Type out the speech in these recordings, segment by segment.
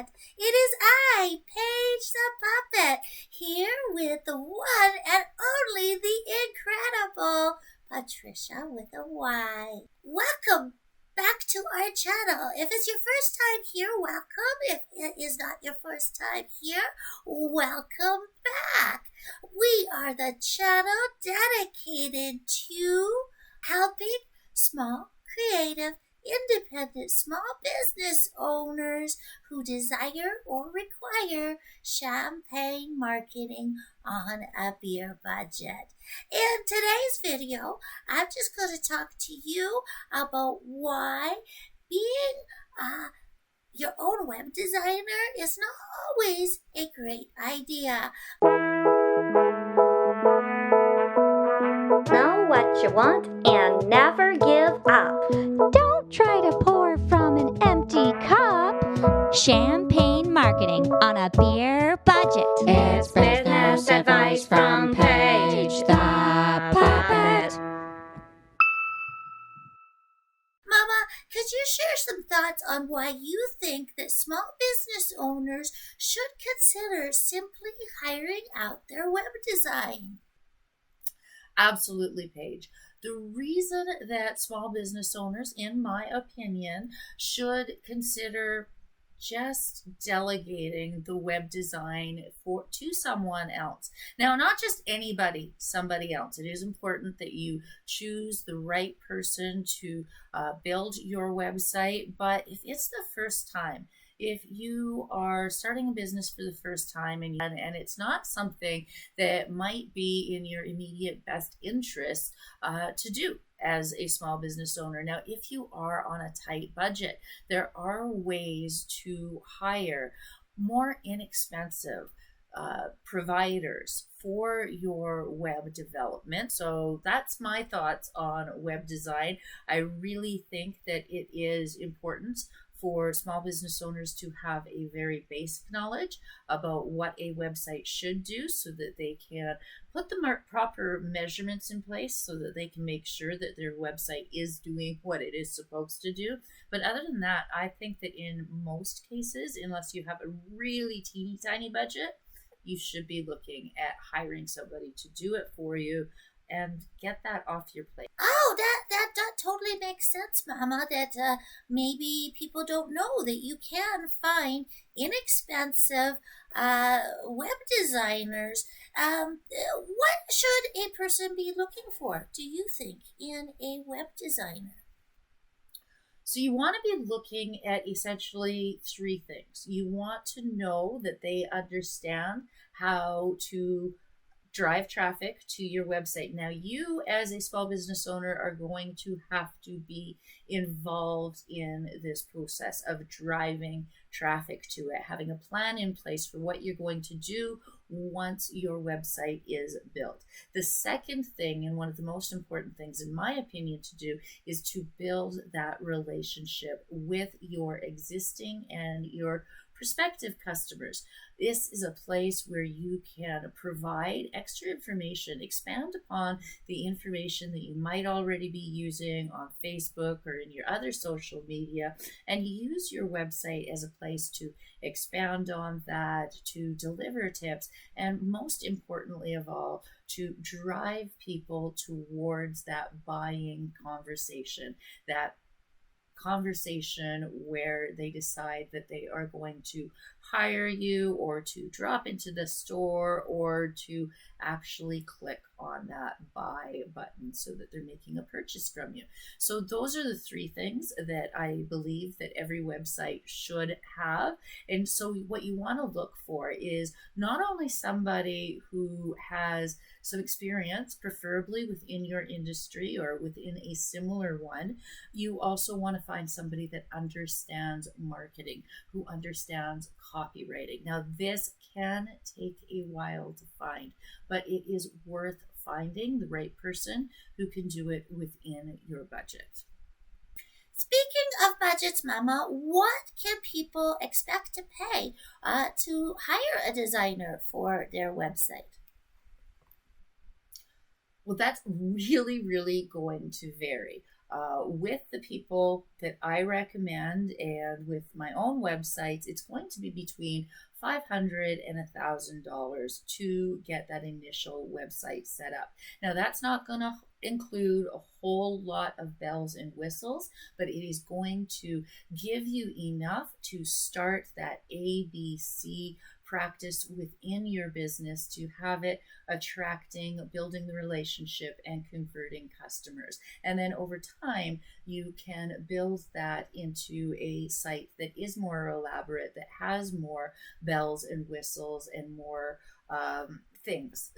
Puppet. It is I, Paige the Puppet, here with the one and only the incredible Patricia with a Y. Welcome back to our channel. If it's your first time here, welcome. If it is not your first time here, welcome back. We are the channel dedicated to helping small, creative, independent small business owners who desire or require champagne marketing on a beer budget. In today's video, I'm just going to talk to you about why being your own web designer is not always a great idea. Know what you want and never give up. Don't try to pour from an empty cup. Champagne marketing on a beer budget. It's business advice from Paige the Puppet. Mama, could you share some thoughts on why you think that small business owners should consider simply hiring out their web design? Absolutely, Paige. The reason that small business owners, in my opinion, should consider just delegating the web design to someone else. Now, not just anybody, somebody else. It is important that you choose the right person to build your website, but if it's the first time, if you are starting a business for the first time and it's not something that might be in your immediate best interest to do as a small business owner. Now, if you are on a tight budget, there are ways to hire more inexpensive providers for your web development. So that's my thoughts on web design. I really think that it is important for small business owners to have a very basic knowledge about what a website should do so that they can put the proper measurements in place so that they can make sure that their website is doing what it is supposed to do. But other than that, I think that in most cases, unless you have a really teeny tiny budget, you should be looking at hiring somebody to do it for you and get that off your plate. Oh, that totally makes sense, Mama, that maybe people don't know that you can find inexpensive web designers. What should a person be looking for, do you think, in a web designer? So you want to be looking at essentially three things. You want to know that they understand how to drive traffic to your website. Now, you as a small business owner are going to have to be involved in this process of driving traffic to it, having a plan in place for what you're going to do once your website is built. The second thing, and one of the most important things in my opinion to do, is to build that relationship with your existing and your prospective customers. This is a place where you can provide extra information, expand upon the information that you might already be using on Facebook or in your other social media, and use your website as a place to expand on that, to deliver tips, and most importantly of all, to drive people towards that buying conversation, that conversation where they decide that they are going to hire you or to drop into the store or to actually click on that buy button so that they're making a purchase from you. So those are the three things that I believe that every website should have. And so what you want to look for is not only somebody who has some experience, preferably within your industry or within a similar one. You also want to find somebody that understands marketing, who understands copywriting. Now, this can take a while to find, but it is worth finding the right person who can do it within your budget. Speaking of budgets, Mama, what can people expect to pay to hire a designer for their website? Well, that's really, really going to vary. with the people that I recommend and with my own websites, it's going to be between $500 and $1,000 to get that initial website set up. Now, that's not going to include a whole lot of bells and whistles, but it is going to give you enough to start that ABC practice within your business to have it attracting, building the relationship, and converting customers. And then over time, you can build that into a site that is more elaborate, that has more bells and whistles and more things.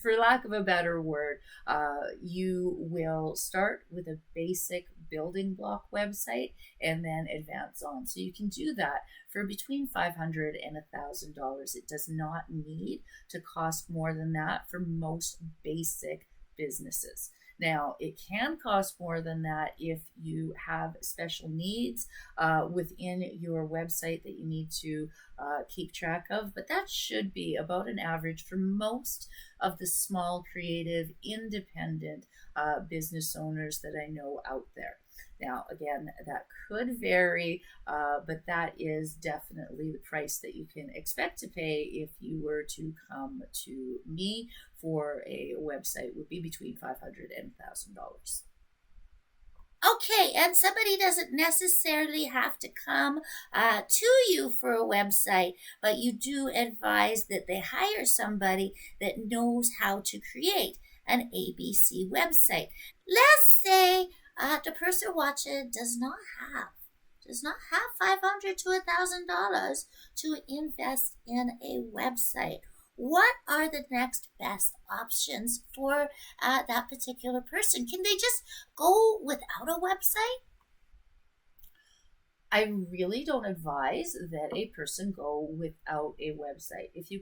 For lack of a better word, you will start with a basic building block website and then advance on. So you can do that for between $500 and $1,000. It does not need to cost more than that for most basic businesses. Now, it can cost more than that if you have special needs within your website that you need to keep track of, but that should be about an average for most of the small, creative, independent business owners that I know out there. Now, again, that could vary, but that is definitely the price that you can expect to pay if you were to come to me for a website, would be between $500 and $1,000. Okay, and somebody doesn't necessarily have to come to you for a website, but you do advise that they hire somebody that knows how to create an ABC website. Let's say the person watching does not have $500 to $1,000 to invest in a website. What are the next best options for that particular person? Can they just go without a website? I really don't advise that a person go without a website. If you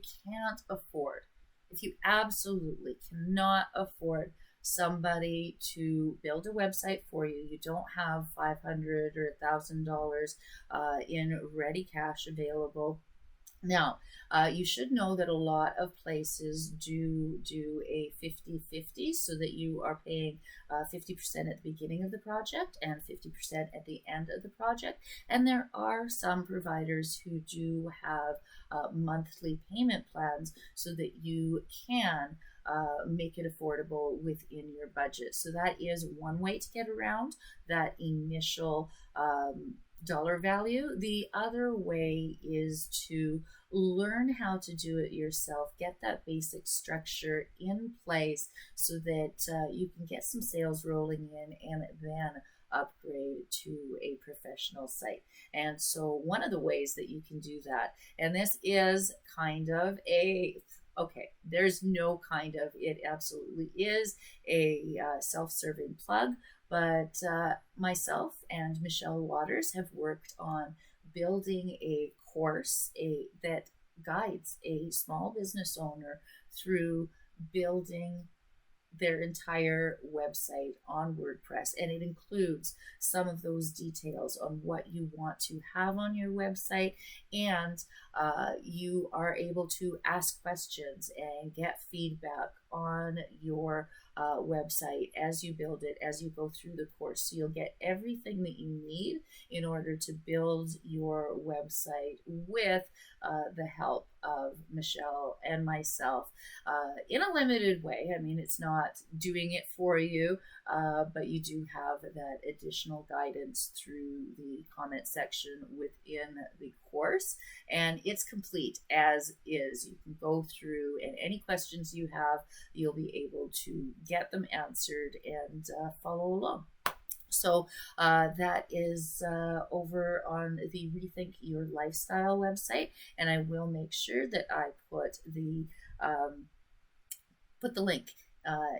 absolutely cannot afford somebody to build a website for you, you don't have $500 or $1,000 in ready cash available. Now, you should know that a lot of places do a 50-50, so that you are paying 50% at the beginning of the project and 50% at the end of the project. And there are some providers who do have monthly payment plans so that you can make it affordable within your budget. So that is one way to get around that initial dollar value. The other way is to learn how to do it yourself, get that basic structure in place so that you can get some sales rolling in and then upgrade to a professional site. And so one of the ways that you can do that, and this is kind of there's no kind of, it absolutely is a self-serving plug, but myself and Michelle Waters have worked on building a course that guides a small business owner through building their entire website on WordPress, and it includes some of those details on what you want to have on your website, and you are able to ask questions and get feedback on your website as you build it, as you go through the course. So you'll get everything that you need in order to build your website with the help of Michelle and myself in a limited way. I mean, it's not doing it for you, but you do have that additional guidance through the comment section within the course, and it's complete as is. You can go through, and any questions you have, you'll be able to get them answered and follow along. So that is over on the Rethink Your Lifestyle website, and I will make sure that I put the link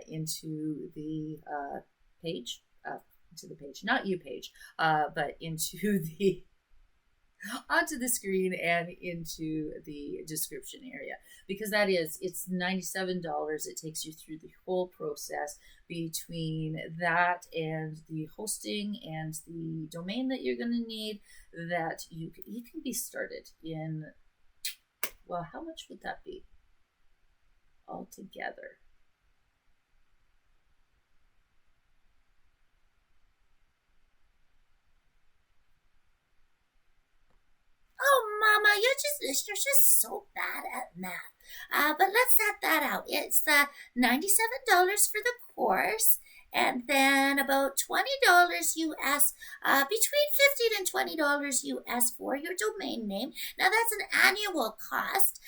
into the page, not you page, but into the onto the screen and into the description area, because it's $97. It takes you through the whole process between that and the hosting and the domain that you're going to need, that you can be started in, well, how much would that be altogether? They're just so bad at math. But let's set that out. It's $97 for the course, and then about $20 US, between $15 and $20 US for your domain name. Now that's an annual cost,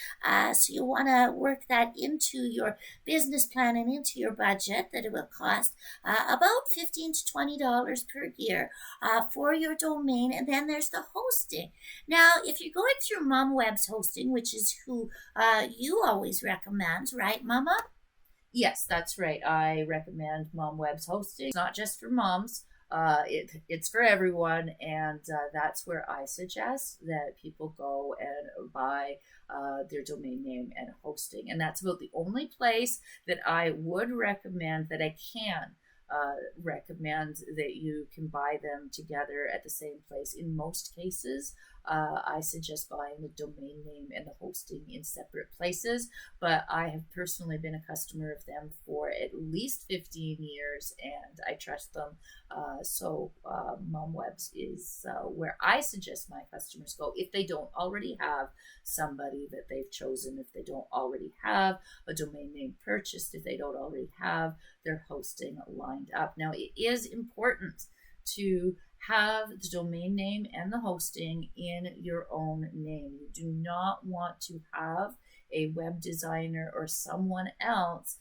so you want to work that into your business plan and into your budget, that it will cost about $15 to $20 per year for your domain. And then there's the hosting. Now, if you're going through MomWeb's hosting, which is who you always recommend, right, Mama? Yes, that's right. I recommend MomWeb's hosting. It's not just for moms. It's for everyone, and that's where I suggest that people go and buy their domain name and hosting. And that's about the only place that I would recommend, that I can recommend that you can buy them together at the same place. In most cases, I suggest buying the domain name and the hosting in separate places, but I have personally been a customer of them for at least 15 years, and I trust them. So MomWebs is where I suggest my customers go if they don't already have somebody that they've chosen, if they don't already have a domain name purchased, if they don't already have their hosting lined up. Now, it is important to have the domain name and the hosting in your own name. You do not want to have a web designer or someone else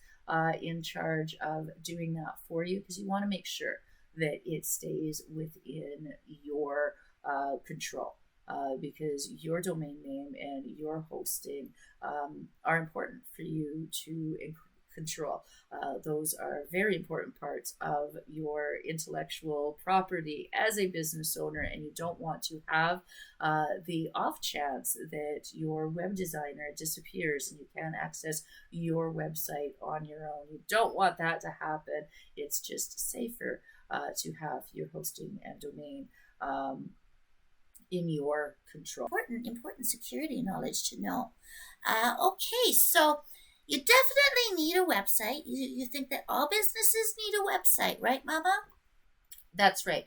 in charge of doing that for you, because you want to make sure that it stays within your control, because your domain name and your hosting are important for you to control. Those are very important parts of your intellectual property as a business owner, and you don't want to have the off chance that your web designer disappears and you can't access your website on your own. You don't want that to happen. It's just safer to have your hosting and domain in your control. Important security knowledge to know. Okay, so you definitely need a website. You think that all businesses need a website, right, Mama? That's right.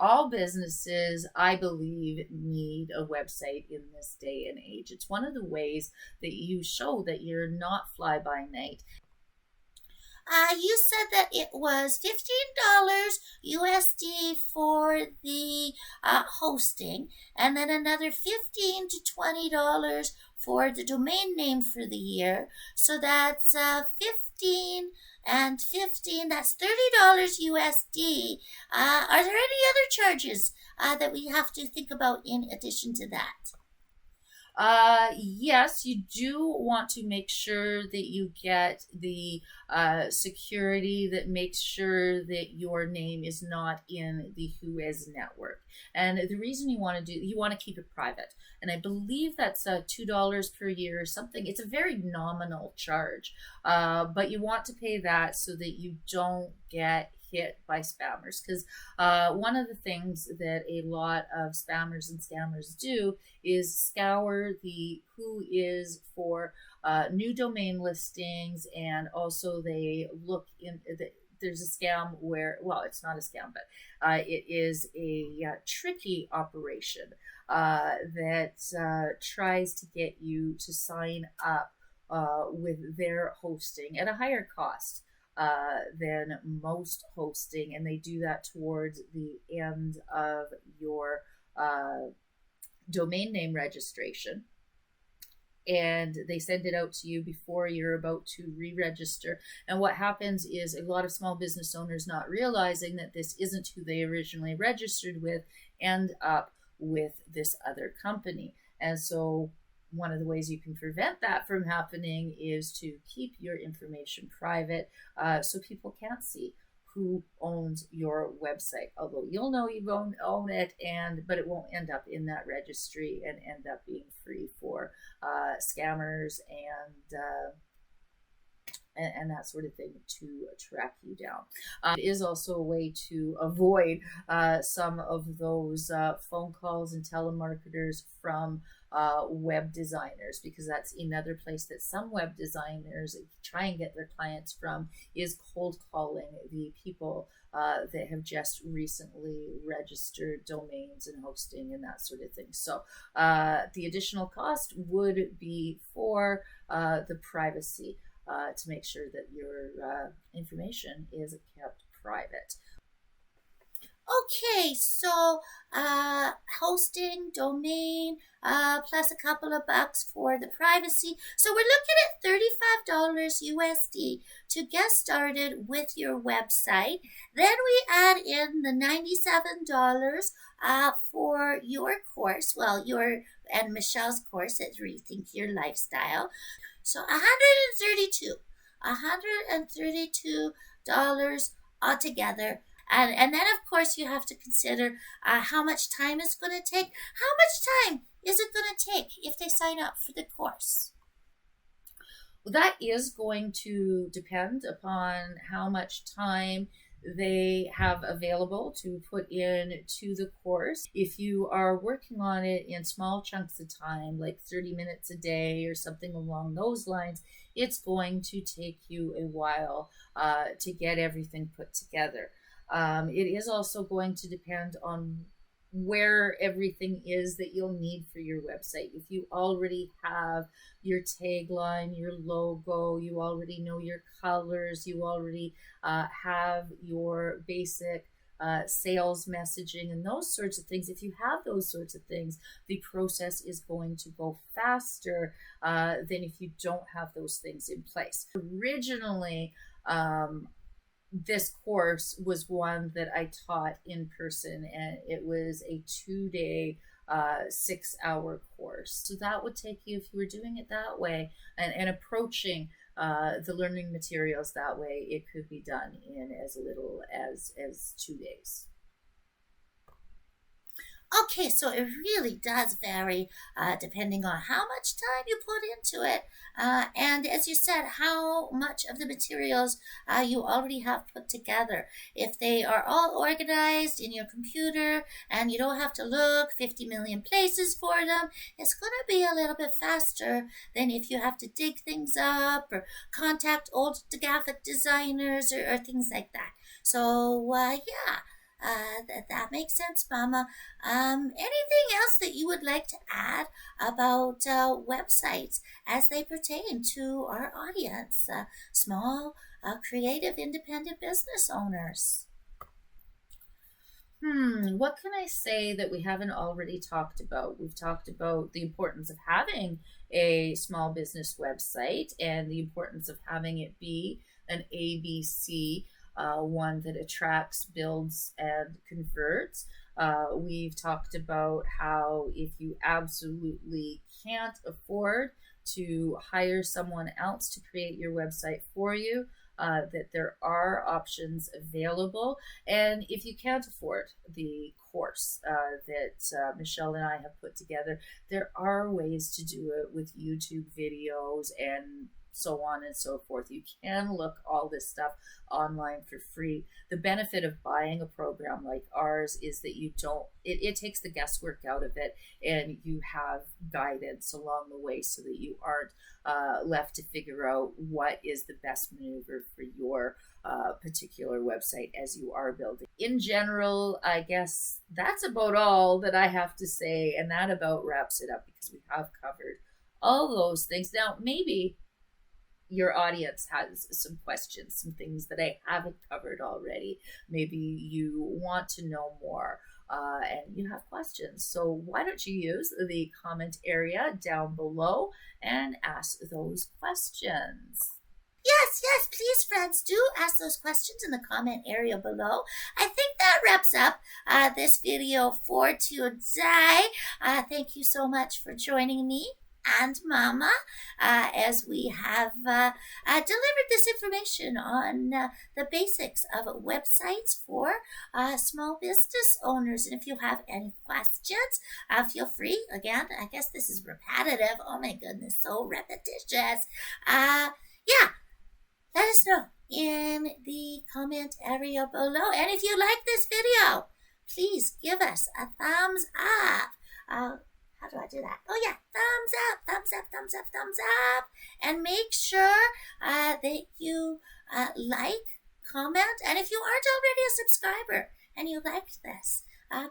All businesses, I believe, need a website in this day and age. It's one of the ways that you show that you're not fly by night. You said that it was $15 USD for the hosting, and then another $15 to $20 for the domain name for the year. So that's 15 and 15, that's $30 USD. Are there any other charges that we have to think about in addition to that? Yes, you do want to make sure that you get the security that makes sure that your name is not in the Whois network. And the reason you want to keep it private. And I believe that's $2 per year or something. It's a very nominal charge, but you want to pay that so that you don't get hit by spammers, because one of the things that a lot of spammers and scammers do is scour the Whois for new domain listings, and also they look in there's a scam where, well, it's not a scam, but it is a tricky operation that tries to get you to sign up with their hosting at a higher cost than most hosting, and they do that towards the end of your domain name registration, and they send it out to you before you're about to re-register. And what happens is a lot of small business owners, not realizing that this isn't who they originally registered with, end up with this other company. And so one of the ways you can prevent that from happening is to keep your information private, so people can't see who owns your website. Although you'll know you own it, but it won't end up in that registry and end up being free for scammers and and that sort of thing to track you down. It is also a way to avoid some of those phone calls and telemarketers from web designers, because that's another place that some web designers try and get their clients from, is cold calling the people that have just recently registered domains and hosting and that sort of thing. So the additional cost would be for the privacy, to make sure that your information is kept private. Okay, so hosting, domain, plus a couple of bucks for the privacy. So we're looking at $35 USD to get started with your website. Then we add in the $97 for your course, well, your and Michelle's course at Rethink Your Lifestyle. So $132 altogether. And then, of course, you have to consider how much time it's going to take. How much time is it going to take if they sign up for the course? Well, that is going to depend upon how much time they have available to put in to the course. If you are working on it in small chunks of time, like 30 minutes a day or something along those lines, it's going to take you a while to get everything put together. It is also going to depend on where everything is that you'll need for your website. If you already have your tagline, your logo, you already know your colors, you already have your basic sales messaging and those sorts of things. If you have those sorts of things, the process is going to go faster than if you don't have those things in place. Originally, this course was one that I taught in person, and it was a 2-day, 6-hour course. So that would take you, if you were doing it that way and approaching the learning materials that way, it could be done in as little as 2 days. Okay, so it really does vary depending on how much time you put into it. And as you said, how much of the materials you already have put together. If they are all organized in your computer and you don't have to look 50 million places for them, it's going to be a little bit faster than if you have to dig things up or contact old graphic designers or things like that. So, yeah. That makes sense, Mama. Anything else that you would like to add about websites as they pertain to our audience, small, creative, independent business owners? What can I say that we haven't already talked about? We've talked about the importance of having a small business website and the importance of having it be an ABC, one that attracts, builds, and converts. We've talked about how if you absolutely can't afford to hire someone else to create your website for you, that there are options available. And if you can't afford the course that Michelle and I have put together, there are ways to do it with YouTube videos and so on and so forth. You can look all this stuff online for free. The benefit of buying a program like ours is that you don't, it takes the guesswork out of it, and you have guidance along the way so that you aren't left to figure out what is the best maneuver for your particular website as you are building. In general, I guess that's about all that I have to say, and that about wraps it up, because we have covered all those things. Now, maybe your audience has some questions, some things that I haven't covered already. Maybe you want to know more and you have questions. So why don't you use the comment area down below and ask those questions? Yes, please, friends, do ask those questions in the comment area below. I think that wraps up this video for today. Thank you so much for joining me and Mama as we have delivered this information on the basics of websites for small business owners. And if you have any questions, feel free. Again, I guess this is repetitive. Oh my goodness, so repetitious. Yeah. let us know in the comment area below. And if you like this video, please give us a thumbs up. How do I do that? Oh yeah, thumbs up, thumbs up, thumbs up, thumbs up. And make sure that you like, comment, and if you aren't already a subscriber and you liked this,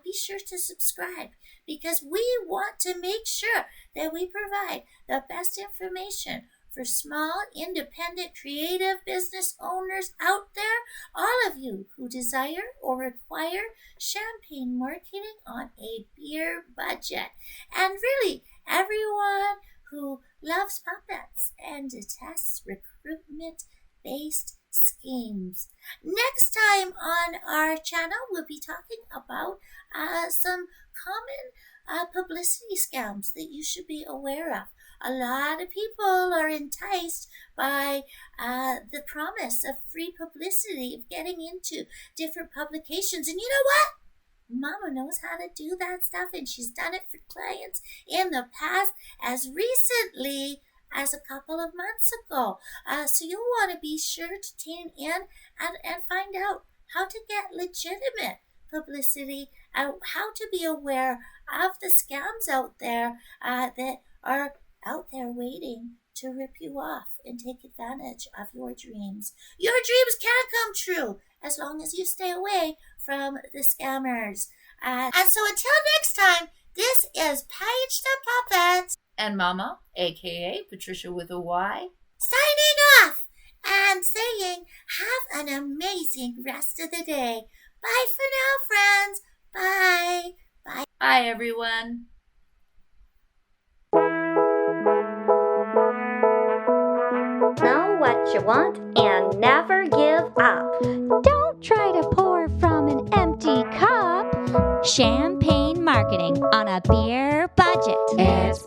be sure to subscribe, because we want to make sure that we provide the best information for small, independent, creative business owners out there, all of you who desire or require champagne marketing on a beer budget, and really everyone who loves puppets and detests recruitment-based schemes. Next time on our channel, we'll be talking about some common publicity scams that you should be aware of. A lot of people are enticed by the promise of free publicity, of getting into different publications. And you know what? Mama knows how to do that stuff, and she's done it for clients in the past, as recently as a couple of months ago. So you'll want to be sure to tune in and find out how to get legitimate publicity, how to be aware of the scams out there that are out there waiting to rip you off and take advantage of your dreams. Your dreams can come true as long as you stay away from the scammers. And so until next time, this is Paige the Puppet And Mama, aka Patricia with a Y, signing off and saying have an amazing rest of the day. Bye for now, friends. Bye. Bye. Bye everyone. Know what you want and never give up. Don't try to pour from an empty cup. Champagne marketing on a beer budget. It's